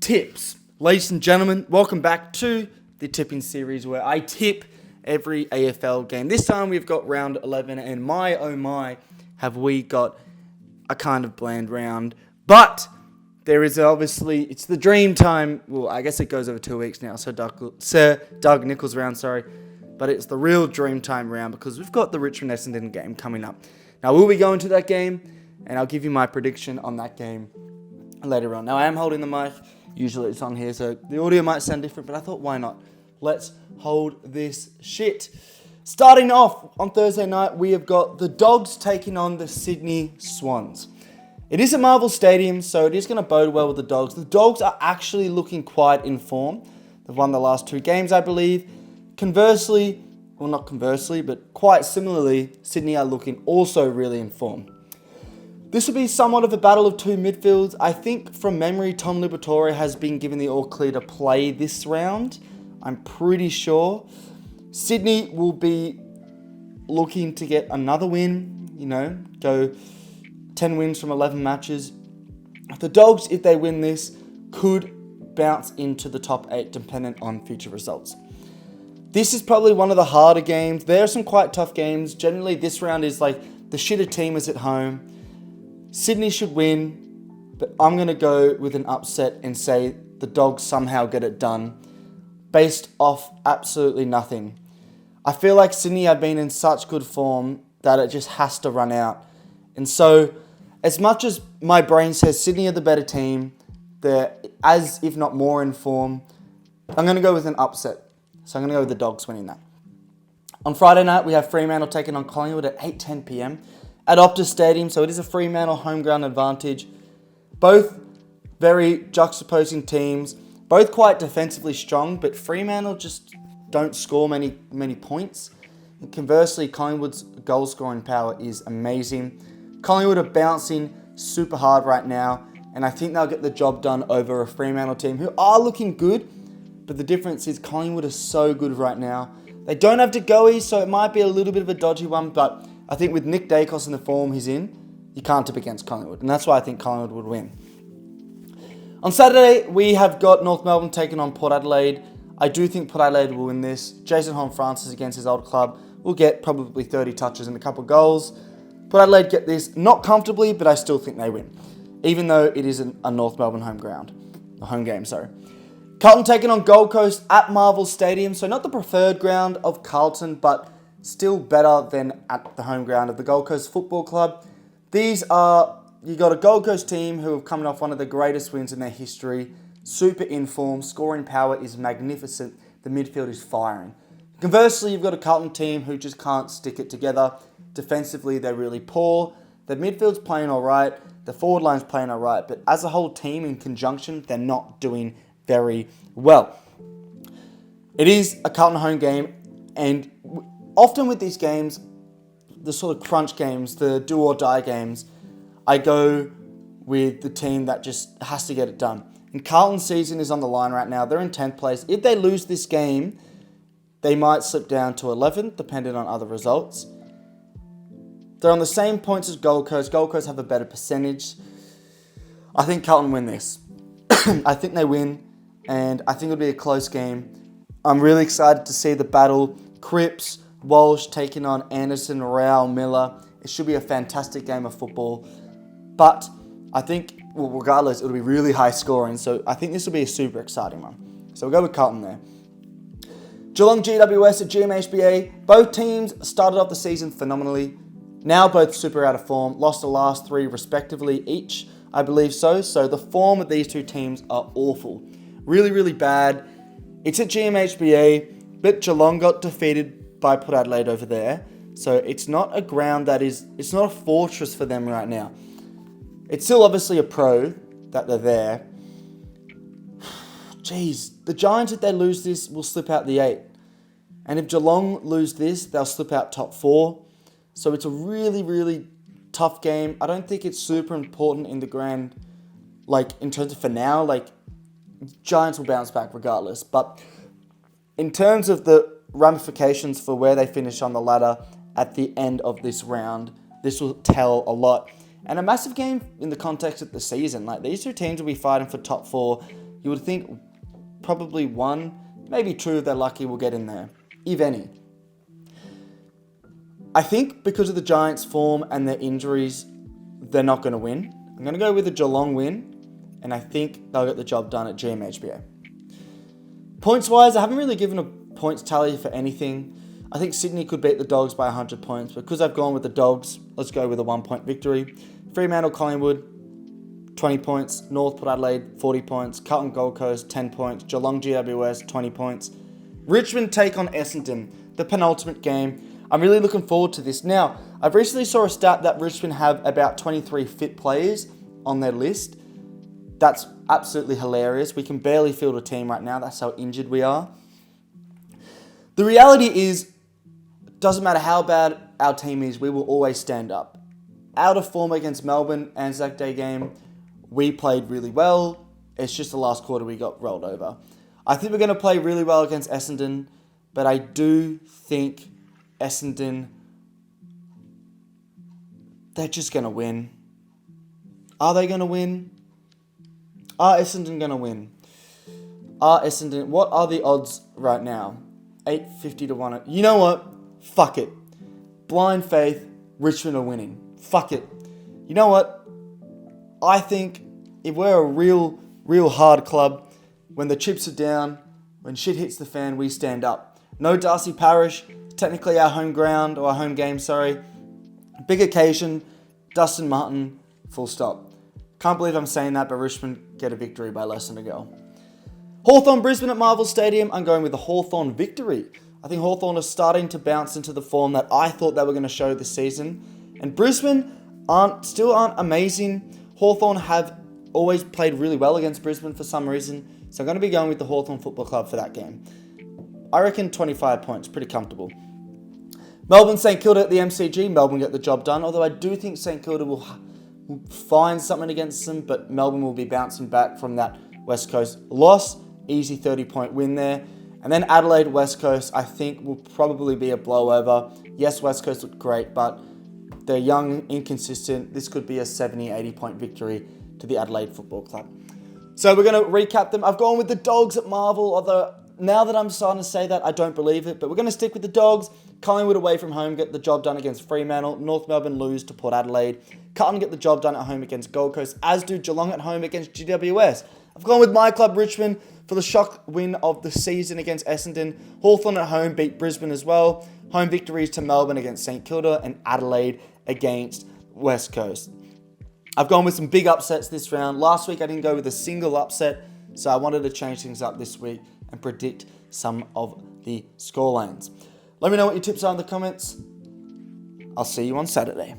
tips. Ladies and gentlemen, welcome back to the tipping series where I tip every AFL game. This time we've got round 11, and my oh my, have we got a kind of bland round. But there is obviously, it's the dream time. Well, I guess it goes over 2 weeks now, Sir Doug Nicholls round, sorry. But it's the real dream time round because we've got the Richmond Essendon game coming up. Now, we'll be going to that game, and I'll give you my prediction on that game later on. Now, I am holding the mic. Usually it's on here, so the audio might sound different, but I thought, why not? Let's hold this shit. Starting off on Thursday night, we have got the Dogs taking on the Sydney Swans. It is at Marvel Stadium, so it is going to bode well with the Dogs. The Dogs are actually looking quite in form. They've won the last 2 games, I believe. Conversely, well, not conversely, but quite similarly, Sydney are looking also really in form. This will be somewhat of a battle of 2 midfields. I think from memory, Tom Liberatore has been given the all clear to play this round. I'm pretty sure. Sydney will be looking to get another win, go 10 wins from 11 matches. The Dogs, if they win this, could bounce into the top 8 dependent on future results. This is probably one of the harder games. There are some quite tough games. Generally, this round is like the shitter team is at home. Sydney should win, but I'm going to go with an upset and say the Dogs somehow get it done based off absolutely nothing. I feel like Sydney have been in such good form that it just has to run out. And so, as much as my brain says Sydney are the better team, they're as if not more in form, I'm going to go with an upset. So I'm going to go with the Dogs winning that. On Friday night, we have Fremantle taking on Collingwood at 8:10 p.m. at Optus Stadium, so it is a Fremantle home ground advantage. Both very juxtaposing teams, both quite defensively strong, but Fremantle just don't score many points. And conversely, Collingwood's goal scoring power is amazing. Collingwood are bouncing super hard right now, and I think they'll get the job done over a Fremantle team who are looking good, but the difference is Collingwood are so good right now. They don't have to go, so it might be a little bit of a dodgy one, but I think with Nick Dacos in the form he's in, you can't tip against Collingwood. And that's why I think Collingwood would win. On Saturday, we have got North Melbourne taking on Port Adelaide. I do think Port Adelaide will win this. Jason Horne-Francis against his old club will get probably 30 touches and a couple goals. Port Adelaide get this, not comfortably, but I still think they win. Even though it isn't a North Melbourne home game. Carlton taking on Gold Coast at Marvel Stadium. So not the preferred ground of Carlton, but still better than at the home ground of the Gold Coast Football Club. You got a Gold Coast team who have come off one of the greatest wins in their history. Super in form. Scoring power is magnificent. The midfield is firing. Conversely, you've got a Carlton team who just can't stick it together. Defensively, they're really poor. The midfield's playing all right. The forward line's playing all right. But as a whole team in conjunction, they're not doing very well. It is a Carlton home game, and often with these games, the sort of crunch games, the do or die games, I go with the team that just has to get it done. And Carlton's season is on the line right now. They're in 10th place. If they lose this game, they might slip down to 11th, depending on other results. They're on the same points as Gold Coast. Gold Coast have a better percentage. I think Carlton win this. I think they win, and I think it'll be a close game. I'm really excited to see the battle. Cripps, Walsh taking on Anderson, Rao, Miller. It should be a fantastic game of football. But I think, regardless, it'll be really high scoring. So I think this will be a super exciting one. So we'll go with Carlton there. Geelong GWS at GMHBA. Both teams started off the season phenomenally. Now both super out of form. Lost the last 3 respectively each, I believe so. So the form of these 2 teams are awful. Really, really bad. It's at GMHBA, but Geelong got defeated by Port Adelaide over there. So it's not a ground it's not a fortress for them right now. It's still obviously a pro that they're there. Jeez, the Giants, if they lose this, will slip out the 8. And if Geelong lose this, they'll slip out top 4. So it's a really, really tough game. I don't think it's super important in the grand, in terms of for now, Giants will bounce back regardless. But in terms of the ramifications for where they finish on the ladder at the end of this round, this will tell a lot. And a massive game in the context of the season. These 2 teams will be fighting for top 4 You would think probably one, maybe two if they're lucky will get in there, if any. I think because of the Giants' form and their injuries, they're not going to win. I'm going to go with a Geelong win, and I think they'll get the job done at GMHBA. Points-wise, I haven't really given a points tally for anything. I think Sydney could beat the Dogs by 100 points. Because I've gone with the Dogs, let's go with a 1-point victory. Fremantle, Collingwood, 20 points. North Port Adelaide, 40 points. Carlton, Gold Coast, 10 points. Geelong, GWS, 20 points. Richmond take on Essendon, the penultimate game. I'm really looking forward to this. Now, I've recently saw a stat that Richmond have about 23 fit players on their list. That's absolutely hilarious. We can barely field a team right now. That's how injured we are. The reality is, doesn't matter how bad our team is, we will always stand up. Out of form against Melbourne, Anzac Day game, we played really well. It's just the last quarter we got rolled over. I think we're going to play really well against Essendon, but I do think Essendon, they're just going to win. Are they going to win? Are Essendon going to win? What are the odds right now? 850 to 1. You know what? Fuck it. Blind faith, Richmond are winning. Fuck it. You know what? I think if we're a real hard club, when the chips are down, when shit hits the fan, we stand up. No Darcy Parish, technically our home ground, or our home game, sorry. Big occasion, Dustin Martin, full stop. Can't believe I'm saying that, but Richmond get a victory by less than a goal. Hawthorn Brisbane at Marvel Stadium, I'm going with the Hawthorn victory. I think Hawthorn are starting to bounce into the form that I thought they were going to show this season. And Brisbane still aren't amazing. Hawthorn have always played really well against Brisbane for some reason. So I'm going to be going with the Hawthorn Football Club for that game. I reckon 25 points, pretty comfortable. Melbourne St Kilda at the MCG, Melbourne get the job done. Although I do think St Kilda will find something against them, but Melbourne will be bouncing back from that West Coast loss. Easy 30-point win there. And then Adelaide, West Coast, I think will probably be a blowover. Yes, West Coast looked great, but they're young, inconsistent. This could be a 70, 80-point victory to the Adelaide Football Club. So we're going to recap them. I've gone with the Dogs at Marvel, although now that I'm starting to say that, I don't believe it. But we're going to stick with the Dogs. Collingwood away from home, get the job done against Fremantle. North Melbourne lose to Port Adelaide. Carlton get the job done at home against Gold Coast, as do Geelong at home against GWS. I've gone with my club, Richmond, for the shock win of the season against Essendon. Hawthorn at home beat Brisbane as well. Home victories to Melbourne against St Kilda and Adelaide against West Coast. I've gone with some big upsets this round. Last week I didn't go with a single upset, so I wanted to change things up this week and predict some of the scorelines. Let me know what your tips are in the comments. I'll see you on Saturday.